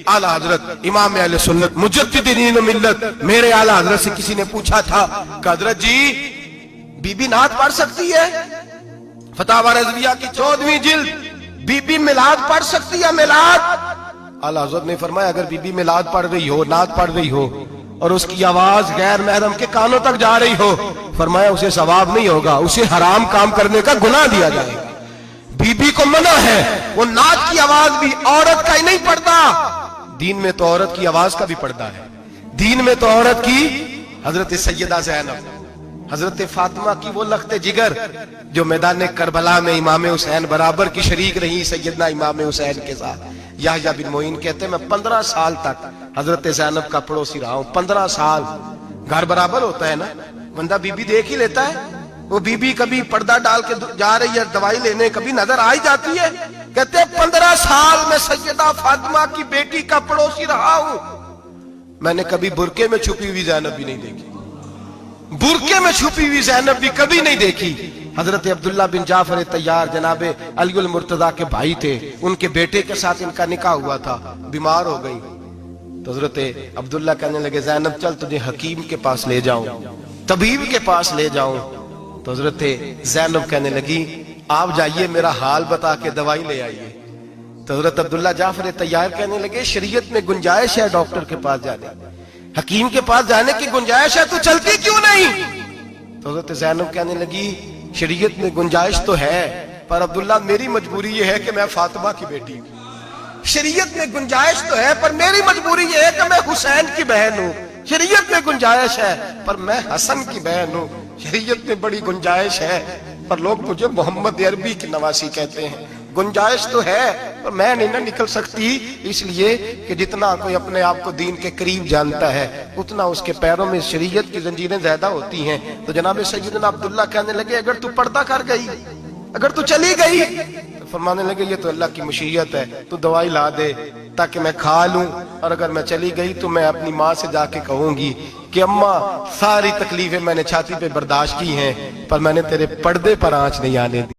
आला हजरत इमाम अहले सुन्नत मुजद्दिदीन मिल्लत मेरे आला हजरत से किसी ने पूछा था कि हजरत जी बीबी नात पढ़ सकती है? फतावा रज़विया की 14वीं जिल्द बीबी मिलाद पढ़ सकती है? मिलाद। आला हजरत ने फरमाया अगर बीबी मिलाद पढ़ रही हो, नात पढ़ रही हो और उसकी आवाज गैर महरम के कानों तक जा रही हो, फरमाया उसे सवाब नहीं होगा, उसे हराम काम करने का गुनाह दिया जाएगा। बीबी को मना है, वो नात की आवाज भी औरत का ही नहीं पड़ता, दीन में तो औरत की आवाज का भी पड़ता है। दीन में तो औरत की हजरत सैयदा ज़ैनब, हजरत फातिमा की वो लख्ते जिगर जो मैदान करबला में इमाम हुसैन बराबर की शरीक रही सैयदना इमाम हुसैन के साथ। याह्या बिन मोइन कहते हैं मैं 15 साल तक हजरत ज़ैनब का पड़ोसी रहा हूं। 15 साल। घर बराबर होता है ना, बंदा बीबी देख ही लेता है। वो बीबी कभी पर्दा डाल के जा रही है दवाई लेने, कभी नजर आ ही जाती है। कहते हैं 15 साल में सैयदा फातिमा की बेटी का पड़ोसी रहा हूं, मैंने कभी बुरके में छुपी हुई ज़ैनब भी नहीं देखी। बुरके में छुपी हुई ज़ैनब भी कभी नहीं देखी। हजरत अब्दुल्ला बिन जाफर तैयार जनाबे अली मुर्तजा के भाई थे, उनके बेटे के साथ इनका निकाह हुआ था, बीमार हो गई तो हजरत अब्दुल्ला कहने लगे ज़ैनब चल तुझे हकीम के पास ले जाऊं, तबीब के पास ले जाऊं। तो हजरत ज़ैनब कहने लगी आप जाइए मेरा हाल बता के दवाई ले आइए। तो हजरत अब्दुल्ला जाफर तैयार कहने लगे शरीयत में गुंजाइश है डॉक्टर के पास जाने, हकीम के पास जाने की गुंजाइश है, तो चलती क्यों नहीं? तो हजरत ज़ैनब कहने लगी शरीयत में गुंजाइश तो है पर अब्दुल्ला मेरी मजबूरी ये है कि मैं फातिमा की बेटी हूं। शरीयत में गुंजाइश तो है पर मेरी मजबूरी ये है कि मैं हुसैन की बहन हूं। शरीयत में गुंजाइश है पर मैं हसन की बहन हूं। शरीयत में बड़ी गुंजाइश है पर लोग मुझे मोहम्मद अरबी की नवासी कहते हैं। गुंजाइश तो है पर मैं नहीं ना निकल सकती, इसलिए कि जितना कोई अपने आप को दीन के करीब जानता है उतना उसके पैरों में शरीयत की जंजीरें ज्यादा होती हैं। तो जनाब सैयदना अब्दुल्ला कहने लगे अगर तू पर्दा कर गई, अगर तू चली गई, तो फरमाने लगे ये तो अल्लाह की मशीयत है, तू दवाई ला दे ताकि मैं खा लूं, और अगर मैं चली गई तो मैं अपनी माँ से जाके कहूंगी कि अम्मा सारी तकलीफें मैंने छाती पे बर्दाश्त की हैं पर मैंने तेरे पर्दे पर आंच नहीं आने दी।